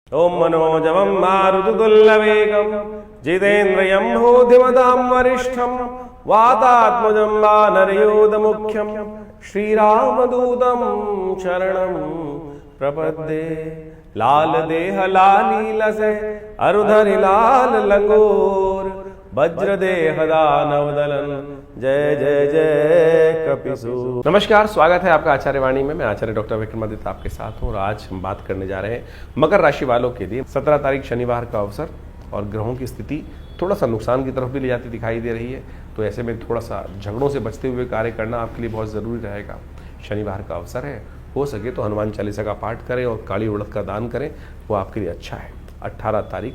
ओम मनोजवं मारुततुल्यवेगं जितेन्द्रियं बुद्धिमतां वरिष्ठं वातात्मजं वानरयोधमुख्यं श्रीरामदूतं शरणं प्रपद्ये। लाल देह लालील से अरुधरि लाल लंगोर वज्र देह दानव दलन जय जय जय कपिसूर। नमस्कार, स्वागत है आपका आचार्य वाणी में। मैं आचार्य डॉक्टर विक्रमादित्य आपके साथ हूँ और आज हम बात करने जा रहे हैं मकर राशि वालों के लिए 17 तारीख शनिवार का अवसर। और ग्रहों की स्थिति थोड़ा सा नुकसान की तरफ भी ले जाती दिखाई दे रही है, तो ऐसे में थोड़ा सा झगड़ों से बचते हुए कार्य करना आपके लिए बहुत ज़रूरी रहेगा। शनिवार का अवसर है, हो सके तो हनुमान चालीसा का पाठ करें और काली उड़द का दान करें, वो आपके लिए अच्छा है। 18 तारीख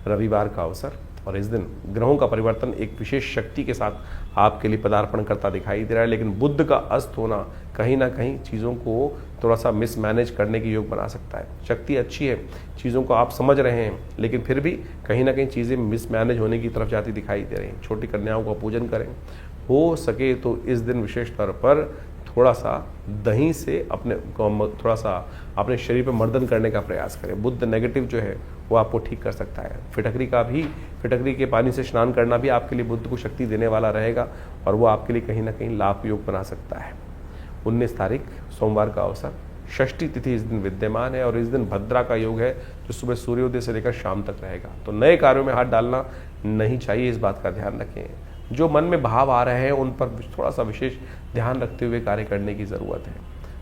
रविवार का अवसर, और इस दिन ग्रहों का परिवर्तन एक विशेष शक्ति के साथ आपके लिए पदार्पण करता दिखाई दे रहा है। लेकिन बुध का अस्त होना कहीं ना कहीं चीज़ों को थोड़ा सा मिसमैनेज करने के योग बना सकता है। शक्ति अच्छी है, चीज़ों को आप समझ रहे हैं, लेकिन फिर भी कहीं ना कहीं चीज़ें मिसमैनेज होने की तरफ जाती दिखाई दे रही हैं। छोटी कन्याओं का पूजन करें, हो सके तो इस दिन विशेष तौर पर थोड़ा सा दही से थोड़ा सा अपने शरीर पर मर्दन करने का प्रयास करें। बुध नेगेटिव जो है वो आपको ठीक कर सकता है। फिटकरी के पानी से स्नान करना भी आपके लिए बुध को शक्ति देने वाला रहेगा और वो आपके लिए कहीं ना कहीं लाभ योग बना सकता है। 19 तारीख सोमवार का अवसर, षष्ठी तिथि इस दिन विद्यमान है और इस दिन भद्रा का योग है जो सुबह सूर्योदय से लेकर शाम तक रहेगा। तो नए कार्यों में हाथ डालना नहीं चाहिए, इस बात का ध्यान रखें। जो मन में भाव आ रहे हैं उन पर थोड़ा सा विशेष ध्यान रखते हुए कार्य करने की ज़रूरत है।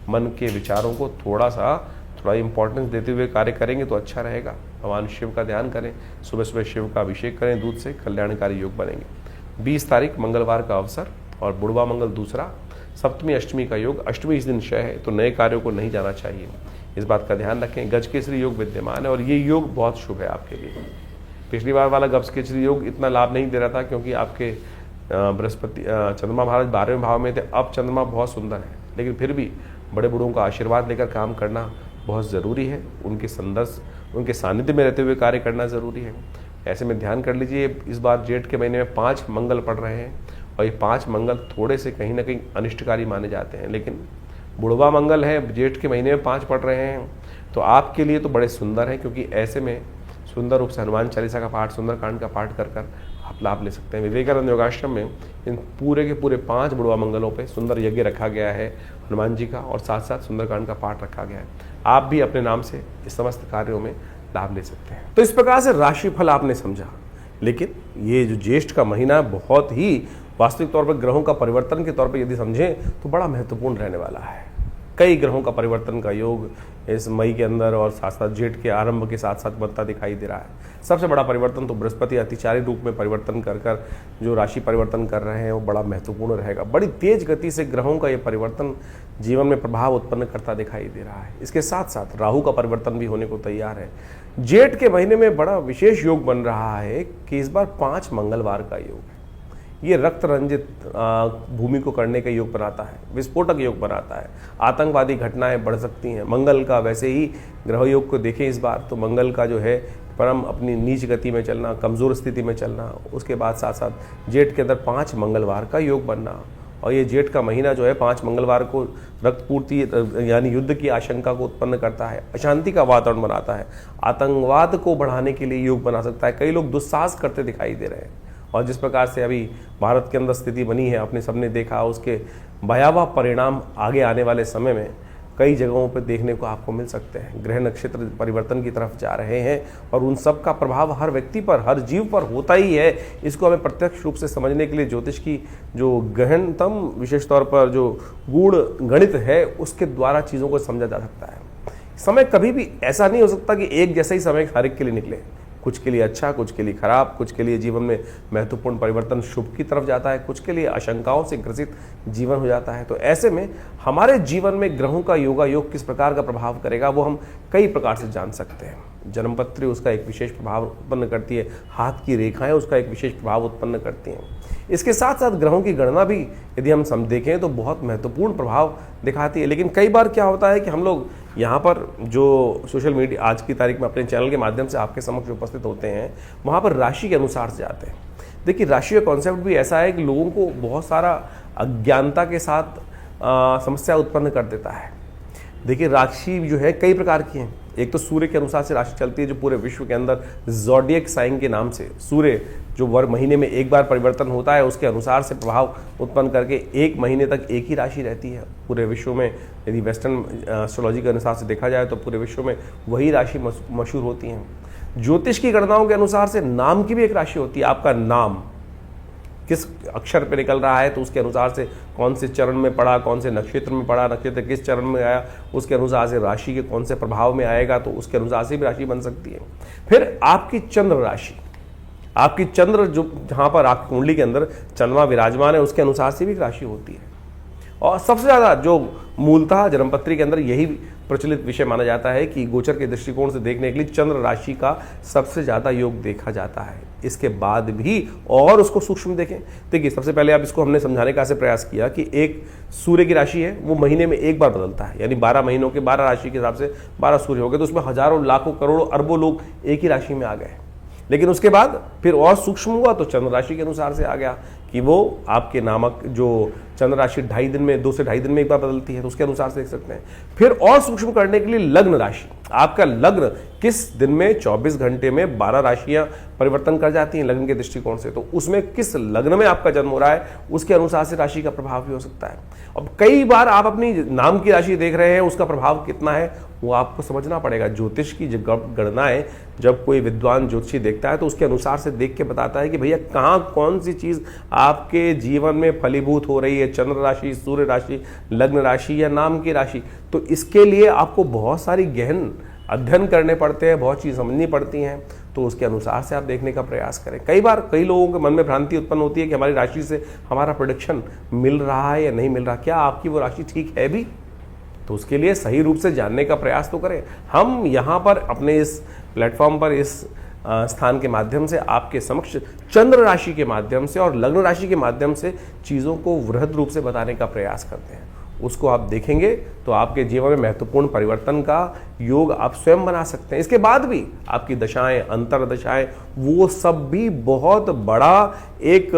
मन के विचारों को थोड़ा इंपॉर्टेंस देते हुए कार्य करेंगे तो अच्छा रहेगा। भगवान शिव का ध्यान करें, सुबह सुबह शिव का अभिषेक करें दूध से, कल्याणकारी योग बनेंगे। 20 तारीख मंगलवार का अवसर और बुधवार मंगल दूसरा, सप्तमी अष्टमी का योग। अष्टमी इस दिन क्षय है, तो नए कार्यों को नहीं जाना चाहिए, इस बात का ध्यान रखें। गज केसरी योग विद्यमान है और ये योग बहुत शुभ है आपके लिए। पिछली बार वाला गज केसरी योग इतना लाभ नहीं दे रहा था क्योंकि आपके बृहस्पति चंद्रमा महाराज 12वें भाव में थे। अब चंद्रमा बहुत सुंदर है, लेकिन फिर भी बड़े बूढ़ों का आशीर्वाद लेकर काम करना बहुत ज़रूरी है। उनके सानिध्य में रहते हुए कार्य करना ज़रूरी है। ऐसे में ध्यान कर लीजिए, इस बार जेठ के महीने में 5 मंगल पड़ रहे हैं और ये 5 मंगल थोड़े से कहीं ना कहीं अनिष्टकारी माने जाते हैं, लेकिन बुढ़वा मंगल है, जेठ के महीने में 5 पड़ रहे हैं, तो आपके लिए तो बड़े सुंदर हैं। क्योंकि ऐसे में सुंदर रूप से हनुमान चालीसा का पाठ, सुंदरकांड का पाठ कर आप लाभ ले सकते हैं। विवेकानंद योगाश्रम में इन पूरे के पूरे 5 बुढ़वा मंगलों पे सुंदर यज्ञ रखा गया है हनुमान जी का, और साथ साथ सुंदरकांड का पाठ रखा गया है। आप भी अपने नाम से इस समस्त कार्यों में लाभ ले सकते हैं। तो इस प्रकार से राशिफल आपने समझा, लेकिन ये जो ज्येष्ठ का महीना बहुत ही वास्तविक तौर पर ग्रहों का परिवर्तन के तौर पर यदि समझें तो बड़ा महत्वपूर्ण रहने वाला है। कई ग्रहों का परिवर्तन का योग इस मई के अंदर और साथ साथ जेठ के आरंभ के साथ साथ बनता दिखाई दे रहा है। सबसे बड़ा परिवर्तन तो बृहस्पति अतिचारी रूप में परिवर्तन कर जो राशि परिवर्तन कर रहे हैं वो बड़ा महत्वपूर्ण रहेगा। बड़ी तेज गति से ग्रहों का ये परिवर्तन जीवन में प्रभाव उत्पन्न करता दिखाई दे रहा है। इसके साथ साथ राहु का परिवर्तन भी होने को तैयार है। जेठ के महीने में बड़ा विशेष योग बन रहा है कि इस बार 5 मंगलवार का योग है। ये रक्त रंजित भूमि को करने का योग बनाता है, विस्फोटक योग बनाता है। आतंकवादी घटनाएं बढ़ सकती हैं। मंगल का वैसे ही ग्रह योग को देखें इस बार तो मंगल का जो है परम अपनी नीच गति में चलना, कमज़ोर स्थिति में चलना, उसके बाद साथ साथ जेठ के अंदर 5 मंगलवार का योग बनना, और ये जेठ का महीना जो है 5 मंगलवार को रक्तपूर्ति यानी युद्ध की आशंका को उत्पन्न करता है, अशांति का वातावरण बनाता है, आतंकवाद को बढ़ाने के लिए योग बना सकता है। कई लोग दुस्साहस करते दिखाई दे रहे हैं और जिस प्रकार से अभी भारत के अंदर स्थिति बनी है, आपने सबने देखा, उसके भयावह परिणाम आगे आने वाले समय में कई जगहों पर देखने को आपको मिल सकते हैं। ग्रह नक्षत्र परिवर्तन की तरफ जा रहे हैं और उन सब का प्रभाव हर व्यक्ति पर, हर जीव पर होता ही है। इसको हमें प्रत्यक्ष रूप से समझने के लिए ज्योतिष की जो गहनतम विशेष तौर पर जो गूढ़ गणित है उसके द्वारा चीज़ों को समझा जा सकता है। समय कभी भी ऐसा नहीं हो सकता कि एक जैसा ही समय हर एक के लिए निकले। कुछ के लिए अच्छा, कुछ के लिए खराब, कुछ के लिए जीवन में महत्वपूर्ण परिवर्तन शुभ की तरफ जाता है, कुछ के लिए आशंकाओं से ग्रसित जीवन हो जाता है। तो ऐसे में हमारे जीवन में ग्रहों का योगा योग किस प्रकार का प्रभाव करेगा वो हम कई प्रकार से जान सकते हैं। जन्मपत्री उसका एक विशेष प्रभाव उत्पन्न करती है, हाथ की रेखाएं उसका एक विशेष प्रभाव उत्पन्न करती हैं। इसके साथ साथ ग्रहों की गणना भी यदि हम देखें तो बहुत महत्वपूर्ण प्रभाव दिखाती है। लेकिन कई बार क्या होता है कि हम लोग यहाँ पर जो सोशल मीडिया आज की तारीख में अपने चैनल के माध्यम से आपके समक्ष उपस्थित होते हैं, वहाँ पर राशि के अनुसार से जाते हैं। देखिए, राशि का कॉन्सेप्ट भी ऐसा है कि लोगों को बहुत सारा अज्ञानता के साथ समस्या उत्पन्न कर देता है। देखिए, राशि जो है कई प्रकार की हैं। एक तो सूर्य के अनुसार से राशि चलती है, जो पूरे विश्व के अंदर ज़ोडिएक साइन के नाम से सूर्य जो महीने में एक बार परिवर्तन होता है, उसके अनुसार से प्रभाव उत्पन्न करके एक महीने तक एक ही राशि रहती है पूरे विश्व में। यदि वेस्टर्न एस्ट्रोलॉजी के अनुसार से देखा जाए तो पूरे विश्व में वही राशि मशहूर होती हैं। ज्योतिष की गणनाओं के अनुसार से नाम की भी एक राशि होती है। आपका नाम किस अक्षर पे निकल रहा है तो उसके अनुसार से कौन से चरण में पड़ा, कौन से नक्षत्र में पड़ा, नक्षत्र किस चरण में आया, उसके अनुसार से राशि के कौन से प्रभाव में आएगा, तो उसके अनुसार से भी राशि बन सकती है। फिर आपकी चंद्र राशि, आपकी चंद्र जो जहाँ पर आपकी कुंडली के अंदर चंद्रमा विराजमान है, उसके अनुसार से भी राशि होती है। और सबसे ज़्यादा जो मूलतः जन्मपत्री के अंदर यही प्रचलित विषय माना जाता है कि गोचर के दृष्टिकोण से देखने के लिए चंद्र राशि का सबसे ज़्यादा योग देखा जाता है। इसके बाद भी और उसको सूक्ष्म देखें। देखिए, सबसे पहले आप इसको हमने समझाने का ऐसे प्रयास किया कि एक सूर्य की राशि है, वो महीने में एक बार बदलता है, यानी 12 महीनों के 12 राशि के हिसाब से 12 सूर्य हो गए, तो उसमें हजारों लाखों करोड़ों अरबों लोग एक ही राशि में आ गए। लेकिन उसके बाद फिर और सूक्ष्म हुआ तो चंद्र राशि के अनुसार से आ गया कि वो आपके नामक जो चंद्र राशि 2.5 दिन में 2 से 2.5 दिन में एक बार बदलती है, तो उसके अनुसार से देख सकते हैं। फिर और सूक्ष्म करने के लिए लग्न राशि, आपका लग्न किस दिन में 24 घंटे में 12 राशियां परिवर्तन कर जाती हैं लग्न के दृष्टिकोण से, तो उसमें किस लग्न में आपका जन्म हो रहा है उसके अनुसार से राशि का प्रभाव भी हो सकता है। अब कई बार आप अपनी नाम की राशि देख रहे हैं, उसका प्रभाव कितना है वो आपको समझना पड़ेगा। ज्योतिष की गणनाएं जब कोई विद्वान ज्योतिषी देखता है तो उसके अनुसार से देख के बताता है कि भैया कहाँ कौन सी चीज आपके जीवन में फलीभूत हो रही है, चंद्र राशि, सूर्य राशि, लग्न राशि या नाम की राशि। तो इसके लिए आपको बहुत सारी गहन अध्ययन करने पड़ते हैं, बहुत चीज़ समझनी पड़ती हैं, तो उसके अनुसार से आप देखने का प्रयास करें। कई बार कई लोगों के मन में भ्रांति उत्पन्न होती है कि हमारी राशि से हमारा प्रेडिक्शन मिल रहा है या नहीं मिल रहा, क्या आपकी वो राशि ठीक है भी? तो उसके लिए सही रूप से जानने का प्रयास तो करें। हम यहाँ पर अपने इस प्लेटफॉर्म पर इस स्थान के माध्यम से आपके समक्ष चंद्र राशि के माध्यम से और लग्न राशि के माध्यम से चीज़ों को वृहद रूप से बताने का प्रयास करते हैं। उसको आप देखेंगे तो आपके जीवन में महत्वपूर्ण परिवर्तन का योग आप स्वयं बना सकते हैं। इसके बाद भी आपकी दशाएं, अंतर दशाएं, वो सब भी बहुत बड़ा एक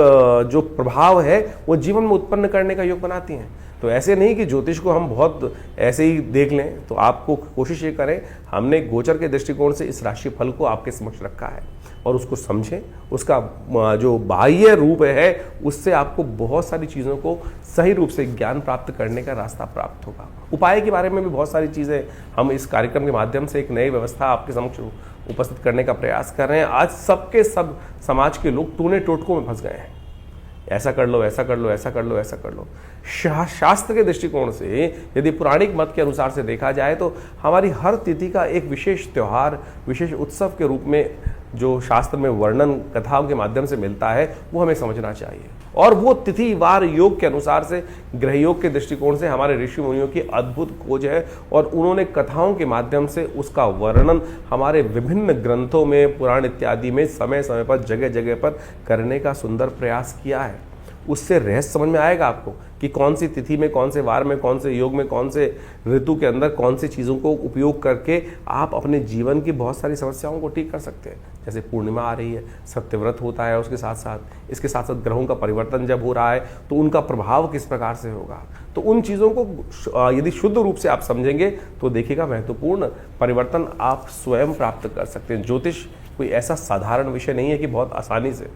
जो प्रभाव है वो जीवन में उत्पन्न करने का योग बनाती हैं। तो ऐसे नहीं कि ज्योतिष को हम बहुत ऐसे ही देख लें, तो आपको कोशिश ये करें, हमने गोचर के दृष्टिकोण से इस राशि फल को आपके समक्ष रखा है और उसको समझें। उसका जो बाह्य रूप है उससे आपको बहुत सारी चीज़ों को सही रूप से ज्ञान प्राप्त करने का रास्ता प्राप्त होगा। उपाय के बारे में भी बहुत सारी चीज़ें हम इस कार्यक्रम के माध्यम से एक नई व्यवस्था आपके समक्ष उपस्थित करने का प्रयास कर रहे हैं। आज सबके सब समाज के लोग टूने टोटकों में फंस गए हैं, ऐसा कर लो, ऐसा कर लो, ऐसा कर लो, ऐसा कर लो। शास्त्र के दृष्टिकोण से यदि पौराणिक मत के अनुसार से देखा जाए तो हमारी हर तिथि का एक विशेष त्यौहार, विशेष उत्सव के रूप में जो शास्त्र में वर्णन कथाओं के माध्यम से मिलता है वो हमें समझना चाहिए। और वो तिथि वार योग के अनुसार से, ग्रह योग के दृष्टिकोण से हमारे ऋषि मुनियों की अद्भुत खोज है और उन्होंने कथाओं के माध्यम से उसका वर्णन हमारे विभिन्न ग्रंथों में, पुराण इत्यादि में समय समय पर, जगह जगह पर करने का सुंदर प्रयास किया है। उससे रहस्य समझ में आएगा आपको कि कौन सी तिथि में, कौन से वार में, कौन से योग में, कौन से ऋतु के अंदर कौन सी चीज़ों को उपयोग करके आप अपने जीवन की बहुत सारी समस्याओं को ठीक कर सकते हैं। जैसे पूर्णिमा आ रही है, सत्यव्रत होता है, उसके साथ साथ इसके साथ साथ ग्रहों का परिवर्तन जब हो रहा है तो उनका प्रभाव किस प्रकार से होगा। तो उन चीज़ों को यदि शुद्ध रूप से आप समझेंगे तो देखिएगा महत्वपूर्ण परिवर्तन आप स्वयं प्राप्त कर सकते हैं। ज्योतिष कोई ऐसा साधारण विषय नहीं है कि बहुत आसानी से,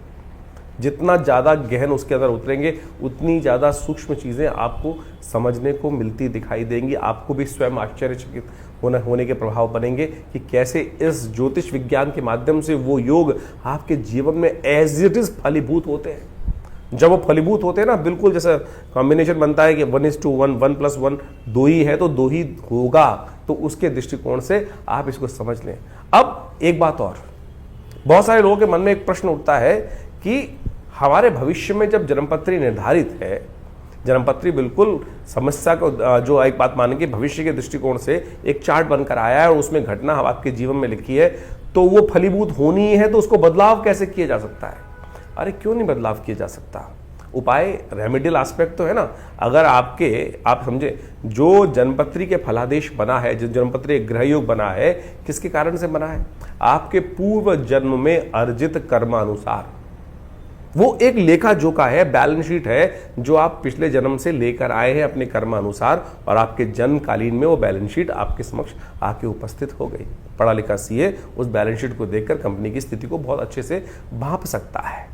जितना ज़्यादा गहन उसके अंदर उतरेंगे उतनी ज़्यादा सूक्ष्म चीज़ें आपको समझने को मिलती दिखाई देंगी। आपको भी स्वयं आश्चर्यचकित होने के प्रभाव बनेंगे कि कैसे इस ज्योतिष विज्ञान के माध्यम से वो योग आपके जीवन में एज इट इज फलीभूत होते हैं। जब वो फलीभूत होते हैं ना, बिल्कुल जैसा कॉम्बिनेशन बनता है कि 1:1, 1+1 2 ही है तो 2 ही होगा, तो उसके दृष्टिकोण से आप इसको समझ लें। अब एक बात और, बहुत सारे लोगों के मन में एक प्रश्न उठता है कि हमारे भविष्य में जब जन्मपत्री निर्धारित है, जन्मपत्री बिल्कुल समस्या को जो एक बात मानेंगे भविष्य के दृष्टिकोण से एक चार्ट बनकर आया है और उसमें घटना आपके जीवन में लिखी है, तो वो फलीभूत होनी है, तो उसको बदलाव कैसे किया जा सकता है? अरे क्यों नहीं बदलाव किया जा सकता? उपाय रेमेडियल एस्पेक्ट तो है ना। अगर आप समझे, जो जन्मपत्री के फलादेश बना है, जो जन्मपत्री ग्रह योग बना है, किसके कारण से बना है? आपके पूर्व जन्म में अर्जित कर्मानुसार। वो एक लेखा जोखा है, बैलेंस शीट है जो आप पिछले जन्म से लेकर आए हैं अपने कर्म अनुसार, और आपके जन्मकालीन में वो बैलेंस शीट आपके समक्ष आके उपस्थित हो गई। पढ़ा लिखा सीए उस बैलेंस शीट को देखकर कंपनी की स्थिति को बहुत अच्छे से भांप सकता है,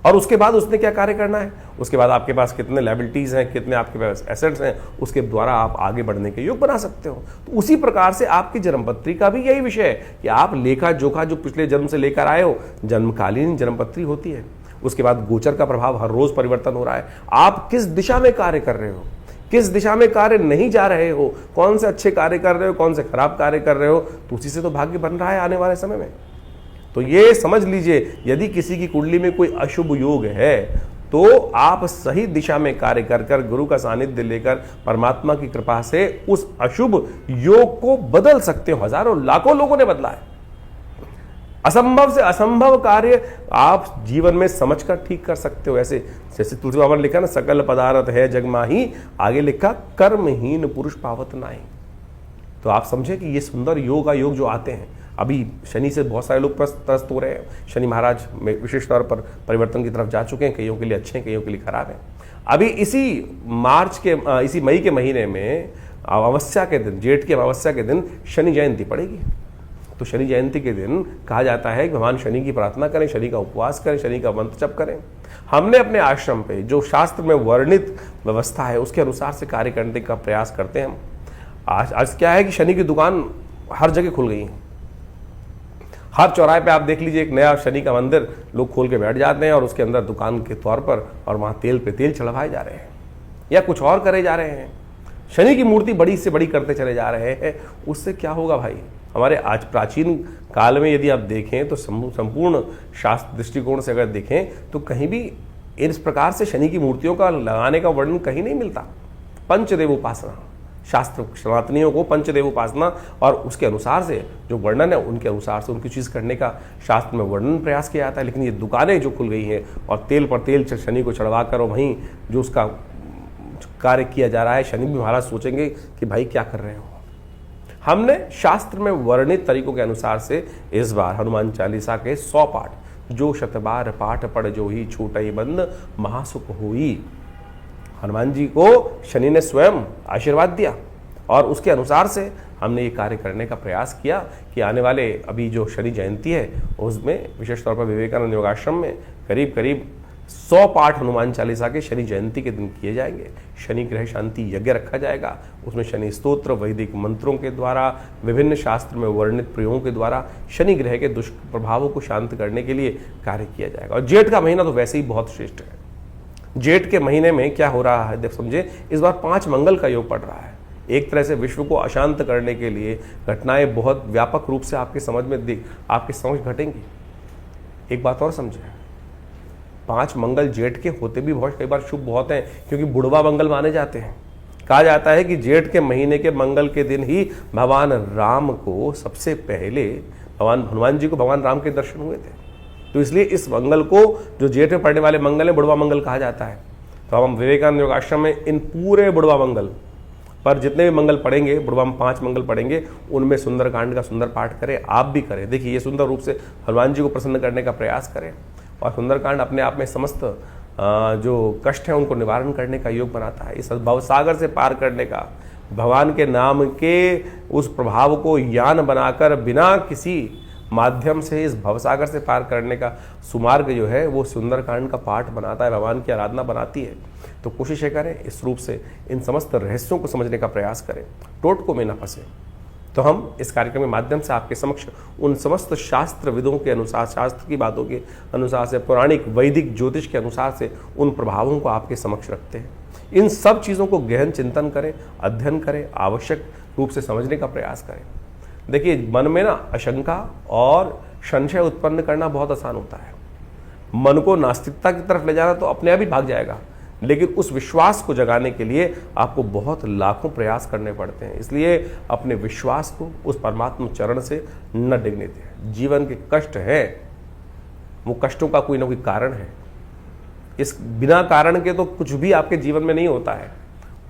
और उसके बाद उसने क्या कार्य करना है, उसके बाद आपके पास कितने लायबिलिटीज हैं, कितने आपके पास एसेट्स हैं, उसके द्वारा आप आगे बढ़ने के योग बना सकते हो। तो उसी प्रकार से आपकी जन्मपत्री का भी यही विषय है कि आप लेखा जोखा जो पिछले जन्म से लेकर आए हो, जन्मकालीन जन्मपत्री होती है। उसके बाद गोचर का प्रभाव हर रोज परिवर्तन हो रहा है, आप किस दिशा में कार्य कर रहे हो, किस दिशा में कार्य नहीं जा रहे हो, कौन से अच्छे कार्य कर रहे हो, कौन से खराब कार्य कर रहे हो, तो उसी से तो भाग्य बन रहा है आने वाले समय में। तो ये समझ लीजिए, यदि किसी की कुंडली में कोई अशुभ योग है तो आप सही दिशा में कार्य कर कर गुरु का सानिध्य लेकर परमात्मा की कृपा से उस अशुभ योग को बदल सकते हो। हजारों लाखों लोगों ने बदला है। असंभव से असंभव कार्य आप जीवन में समझकर ठीक कर सकते हो। ऐसे जैसे तुलसी बाबा ने लिखा ना, सकल पदार्थ है जग माही, आगे लिखा कर्महीन पुरुष पावत नाही। तो आप समझे कि ये सुंदर योग जो आते हैं, अभी शनि से बहुत सारे लोग त्रस्त हो रहे हैं। शनि महाराज विशेष तौर पर परिवर्तन की तरफ जा चुके हैं, कईयों के लिए अच्छे हैं, कईयों के लिए खराब हैं। अभी इसी मई के महीने में अमावस्या के दिन, जेठ की अमावस्या के दिन शनि जयंती पड़ेगी। तो शनि जयंती के दिन कहा जाता है कि भगवान शनि की प्रार्थना करें, शनि का उपवास करें, शनि का मंत्र जप करें। हमने अपने आश्रम पे जो शास्त्र में वर्णित व्यवस्था है उसके अनुसार से कार्य करने का प्रयास करते हैं हम। आज क्या है कि शनि की दुकान हर जगह खुल गई है। हर चौराहे पे आप देख लीजिए एक नया शनि का मंदिर लोग खोल के बैठ जाते हैं, और उसके अंदर दुकान के तौर पर और वहां तेल पे तेल चढ़वाए जा रहे हैं या कुछ और करे जा रहे हैं। शनि की मूर्ति बड़ी से बड़ी करते चले जा रहे हैं। उससे क्या होगा भाई? हमारे आज प्राचीन काल में यदि आप देखें तो संपूर्ण शास्त्र दृष्टिकोण से अगर देखें तो कहीं भी इस प्रकार से शनि की मूर्तियों का लगाने का वर्णन कहीं नहीं मिलता। पंचदेव उपासना, शास्त्र सनातनियों को पंचदेव उपासना और उसके अनुसार से जो वर्णन है उनके अनुसार से उनकी चीज़ करने का शास्त्र में वर्णन प्रयास किया जाता है। लेकिन ये दुकानें जो खुल गई हैं और तेल पर तेल शनि को चढ़वा कर और वहीं जो उसका कार्य किया जा रहा है, शनि भी महाराज सोचेंगे कि भाई क्या कर रहे हो। हमने शास्त्र में वर्णित तरीकों के अनुसार से इस बार हनुमान चालीसा के 100 पाठ, जो शतबार पाठ पढ़ जो ही छूटई बंद महासुख हुई, हनुमान जी को शनि ने स्वयं आशीर्वाद दिया और उसके अनुसार से हमने ये कार्य करने का प्रयास किया कि आने वाले अभी जो शनि जयंती है उसमें विशेष तौर पर विवेकानंद योगाश्रम में करीब करीब 100 पाठ हनुमान चालीसा के शनि जयंती के दिन किए जाएंगे। शनि ग्रह शांति यज्ञ रखा जाएगा, उसमें शनि स्तोत्र वैदिक मंत्रों के द्वारा, विभिन्न शास्त्र में वर्णित प्रयोगों के द्वारा शनि ग्रह के दुष्प्रभावों को शांत करने के लिए कार्य किया जाएगा। और जेठ का महीना तो वैसे ही बहुत श्रेष्ठ है। जेठ के महीने में क्या हो रहा है देख समझे, इस बार 5 मंगल का योग पड़ रहा है। एक तरह से विश्व को अशांत करने के लिए घटनाएं बहुत व्यापक रूप से आपके समझ घटेंगी। एक बात और समझे, 5 मंगल जेठ के होते भी बहुत कई बार शुभ बहुत हैं, क्योंकि बुढ़वा मंगल माने जाते हैं। कहा जाता है कि जेठ के महीने के मंगल के दिन ही भगवान राम को सबसे पहले हनुमान जी को भगवान राम के दर्शन हुए थे। तो इसलिए इस मंगल को, जो जेठ में पड़ने वाले मंगल है, बुढ़वा मंगल कहा जाता है। तो हम विवेकानंद योग आश्रम में इन पूरे बुढ़वा मंगल पर जितने भी मंगल पढ़ेंगे, बुढ़वा में 5 मंगल पढ़ेंगे, उनमें सुंदरकांड का सुंदर पाठ करें। आप भी करें। देखिए ये सुंदर रूप से हनुमान जी को प्रसन्न करने का प्रयास करें। और सुंदरकांड अपने आप में समस्त जो कष्ट हैं उनको निवारण करने का योग बनाता है। इस भवसागर से पार करने का, भगवान के नाम के उस प्रभाव को यान बनाकर बिना किसी माध्यम से इस भवसागर से पार करने का सुमार्ग जो है वो सुंदरकांड का पाठ बनाता है, भगवान की आराधना बनाती है। तो कोशिश करें इस रूप से इन समस्त रहस्यों को समझने का प्रयास करें, टोटकों में न फंसे। तो हम इस कार्यक्रम के माध्यम से आपके समक्ष उन समस्त शास्त्र विदों के अनुसार, शास्त्र की बातों के अनुसार से, पौराणिक वैदिक ज्योतिष के अनुसार से उन प्रभावों को आपके समक्ष रखते हैं। इन सब चीज़ों को गहन चिंतन करें, अध्ययन करें, आवश्यक रूप से समझने का प्रयास करें। देखिए मन में ना आशंका और संशय उत्पन्न करना बहुत आसान होता है। मन को नास्तिकता की तरफ ले जाना तो अपने आप ही भाग जाएगा, लेकिन उस विश्वास को जगाने के लिए आपको बहुत लाखों प्रयास करने पड़ते हैं। इसलिए अपने विश्वास को उस परमात्मा चरण से न डिगने दें। जीवन के कष्ट हैं, वो कष्टों का कोई ना कोई कारण है। इस बिना कारण के तो कुछ भी आपके जीवन में नहीं होता है।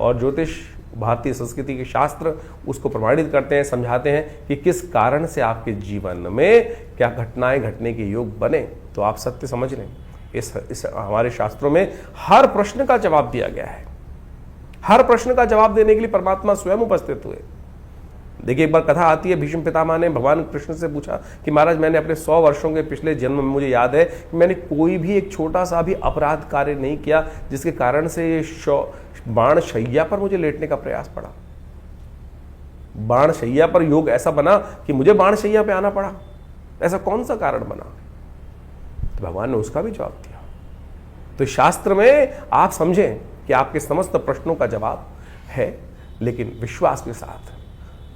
और ज्योतिष, भारतीय संस्कृति के शास्त्र उसको प्रमाणित करते हैं, समझाते हैं कि किस कारण से आपके जीवन में क्या घटनाएं घटने के योग बने। तो आप सत्य समझ लें, इस हमारे शास्त्रों में हर प्रश्न का जवाब दिया गया है। हर प्रश्न का जवाब देने के लिए परमात्मा स्वयं उपस्थित हुए। देखिए, एक बार कथा आती है, भीष्म पितामह ने भगवान कृष्ण से पूछा कि महाराज, मैंने अपने 100 वर्षों के पिछले जन्म में मुझे याद है कि मैंने कोई भी एक छोटा सा भी अपराध कार्य नहीं किया जिसके कारण से ये बाण शैया पर मुझे लेटने का प्रयास पड़ा। बाण शैया पर योग ऐसा बना कि मुझे बाण शैया पे आना पड़ा, ऐसा कौन सा कारण बना? तो भगवान ने उसका भी जवाब दिया। तो शास्त्र में आप समझें कि आपके समस्त प्रश्नों का जवाब है, लेकिन विश्वास के साथ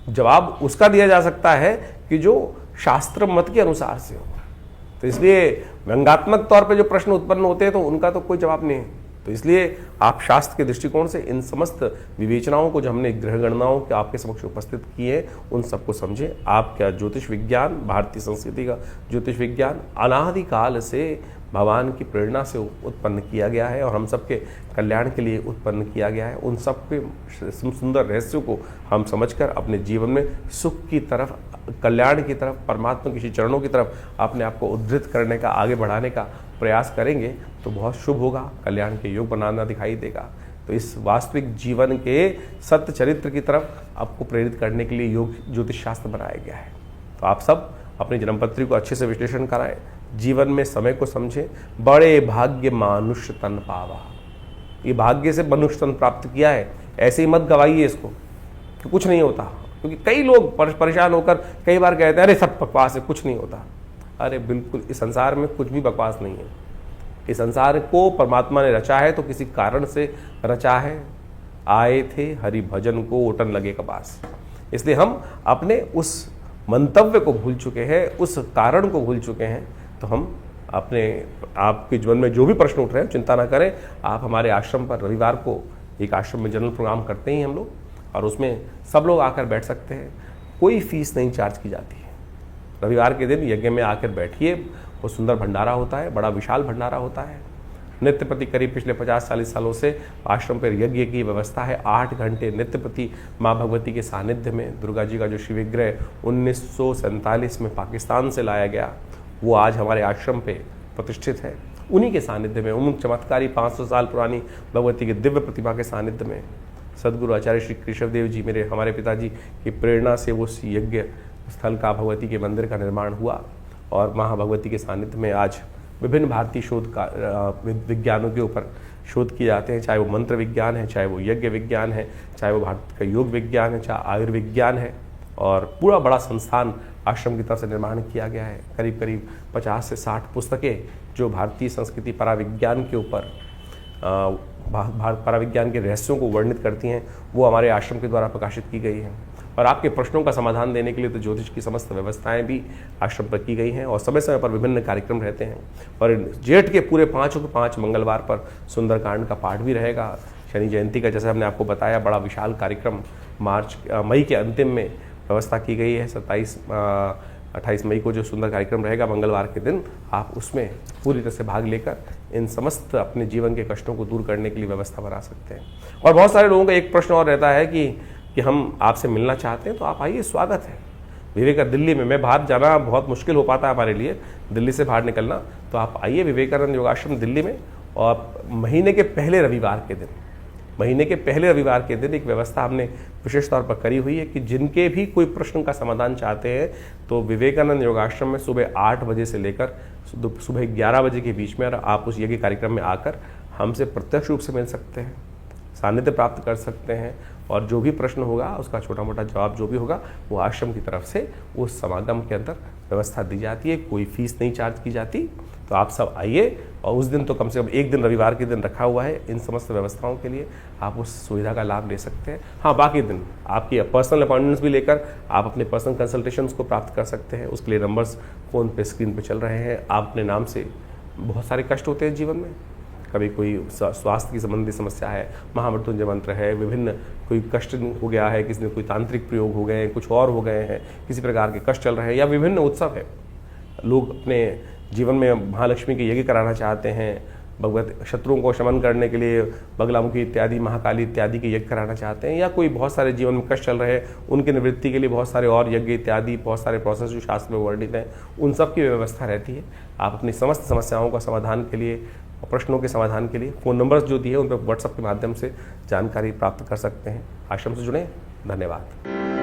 जवाब उसका दिया जा सकता है कि जो शास्त्र मत के अनुसार से हो। तो इसलिए व्यंग्यात्मक तौर पे जो प्रश्न उत्पन्न होते हैं तो उनका तो कोई जवाब नहीं है। तो इसलिए आप शास्त्र के दृष्टिकोण से इन समस्त विवेचनाओं को जो हमने ग्रह गणनाओं के आपके समक्ष उपस्थित किए उन सबको समझें। आपका ज्योतिष विज्ञान, भारतीय संस्कृति का ज्योतिष विज्ञान अनादिकाल से भगवान की प्रेरणा से उत्पन्न किया गया है और हम सबके कल्याण के लिए उत्पन्न किया गया है। उन सब के सुंदर रहस्यों को हम समझकर अपने जीवन में सुख की तरफ, कल्याण की तरफ, परमात्मा के चरणों की तरफ अपने आप को उद्धृत करने का, आगे बढ़ाने का प्रयास करेंगे तो बहुत शुभ होगा, कल्याण के योग बनाना दिखाई देगा। तो इस वास्तविक जीवन के सत्य चरित्र की तरफ आपको प्रेरित करने के लिए योग ज्योतिष शास्त्र बनाया गया है। तो आप सब अपनी जन्मपत्री को अच्छे से विश्लेषण कराएं, जीवन में समय को समझें। बड़े भाग्य मानुष्य तन पावा, ये भाग्य से मनुष्य तन प्राप्त किया है, ऐसे ही मत गवाइए इसको कि कुछ नहीं होता। क्योंकि कई लोग परेशान होकर कई बार कहते हैं अरे सब बकवास है, कुछ नहीं होता। अरे बिल्कुल, इस संसार में कुछ भी बकवास नहीं है। इस संसार को परमात्मा ने रचा है तो किसी कारण से रचा है। आए थे हरि भजन को ओटन लगे कपास। इसलिए हम अपने उस मंतव्य को भूल चुके हैं, उस कारण को भूल चुके हैं। तो हम अपने आपके जीवन में जो भी प्रश्न उठ रहे हैं चिंता ना करें। आप हमारे आश्रम पर रविवार को एक आश्रम में जनरल प्रोग्राम करते हैं हम लोग, और उसमें सब लोग आकर बैठ सकते हैं। कोई फीस नहीं चार्ज की जाती है। रविवार के दिन यज्ञ में आकर बैठिए, वो सुंदर भंडारा होता है, बड़ा विशाल भंडारा होता है। नित्य प्रति करीब पिछले 50-40 सालों से आश्रम पर यज्ञ की व्यवस्था है। 8 घंटे नित्य प्रति माँ भगवती के सानिध्य में दुर्गा जी का जो शिवविग्रह 1947 में पाकिस्तान से लाया गया, वो आज हमारे आश्रम पे प्रतिष्ठित है। उन्हीं के सानिध्य में, उन चमत्कारी 500 साल पुरानी भगवती के दिव्य प्रतिमा के सानिध्य में सदगुरु आचार्य श्री केशव देव जी, हमारे पिताजी की प्रेरणा से वो यज्ञ स्थल का, भगवती के मंदिर का निर्माण हुआ। और महाभगवती के सानिध्य में आज विभिन्न भारतीय शोध का विज्ञानों के ऊपर शोध किए जाते हैं, चाहे वो मंत्र विज्ञान है, चाहे वो यज्ञ विज्ञान है, चाहे वो भारत का योग विज्ञान है, चाहे आयुर्विज्ञान है। और पूरा बड़ा संस्थान आश्रम की तरफ से निर्माण किया गया है। करीब करीब 50 से 60 पुस्तकें जो भारतीय संस्कृति पराविज्ञान के ऊपर पराविज्ञान के रहस्यों को वर्णित करती हैं, वो हमारे आश्रम के द्वारा प्रकाशित की गई हैं। और आपके प्रश्नों का समाधान देने के लिए तो ज्योतिष की समस्त व्यवस्थाएं भी आश्रम पर की गई हैं और समय समय पर विभिन्न कार्यक्रम रहते हैं। और जेठ के पूरे 5 मंगलवार पर सुंदरकांड का पाठ भी रहेगा। शनि जयंती का, जैसे हमने आपको बताया, बड़ा विशाल कार्यक्रम मई के अंतिम में व्यवस्था की गई है। 28 मई को जो सुंदर कार्यक्रम रहेगा मंगलवार के दिन, आप उसमें पूरी तरह से भाग लेकर इन समस्त अपने जीवन के कष्टों को दूर करने के लिए व्यवस्था बना सकते हैं। और बहुत सारे लोगों का एक प्रश्न और रहता है कि हम आपसे मिलना चाहते हैं, तो आप आइए, स्वागत है। विवेकानंद दिल्ली में, मैं बाहर जाना बहुत मुश्किल हो पाता है हमारे लिए, दिल्ली से बाहर निकलना, तो आप आइए विवेकानंद योगाश्रम दिल्ली में। और महीने के पहले रविवार के दिन एक व्यवस्था हमने विशेष तौर पर करी हुई है कि जिनके भी कोई प्रश्न का समाधान चाहते हैं तो विवेकानंद योगाश्रम में सुबह 8 बजे से लेकर सुबह 11 बजे के बीच में आप उस यज्ञ कार्यक्रम में आकर हमसे प्रत्यक्ष रूप से मिल सकते हैं, सानिध्य प्राप्त कर सकते हैं। और जो भी प्रश्न होगा उसका छोटा मोटा जवाब जो भी होगा वो आश्रम की तरफ से उस समागम के अंदर व्यवस्था दी जाती है। कोई फीस नहीं चार्ज की जाती। तो आप सब आइए, और उस दिन तो कम से कम एक दिन रविवार के दिन रखा हुआ है इन समस्त व्यवस्थाओं के लिए, आप उस सुविधा का लाभ ले सकते हैं। हाँ, बाकी दिन आपकी पर्सनल अपॉइंटमेंट्स भी लेकर आप अपने पर्सनल कंसल्टेशंस को प्राप्त कर सकते हैं। उसके लिए नंबर्स फ़ोन पे स्क्रीन पे चल रहे हैं। आप अपने नाम से, बहुत सारे कष्ट होते हैं जीवन में, कभी कोई स्वास्थ्य की संबंधी समस्या है, महामृत्युंजय मंत्र है, विभिन्न कोई कष्ट हो गया है, किसी ने कोई तांत्रिक प्रयोग हो गए, कुछ और हो गए हैं, किसी प्रकार के कष्ट चल रहे हैं, या विभिन्न उत्सव है, लोग अपने जीवन में महालक्ष्मी के यज्ञ कराना चाहते हैं, भगवत शत्रुओं को शमन करने के लिए बगलामुखी इत्यादि, महाकाली इत्यादि के यज्ञ कराना चाहते हैं, या कोई बहुत सारे जीवन में कष्ट चल रहे हैं उनके निवृत्ति के लिए बहुत सारे और यज्ञ इत्यादि बहुत सारे प्रोसेस जो शास्त्र में वर्णित हैं, उन सब की व्यवस्था रहती है। आप अपनी समस्त समस्याओं का समाधान के लिए, प्रश्नों के समाधान के लिए फ़ोन नंबर्स जो दिए उन पर व्हाट्सएप के माध्यम से जानकारी प्राप्त कर सकते हैं। आश्रम से जुड़ें। धन्यवाद।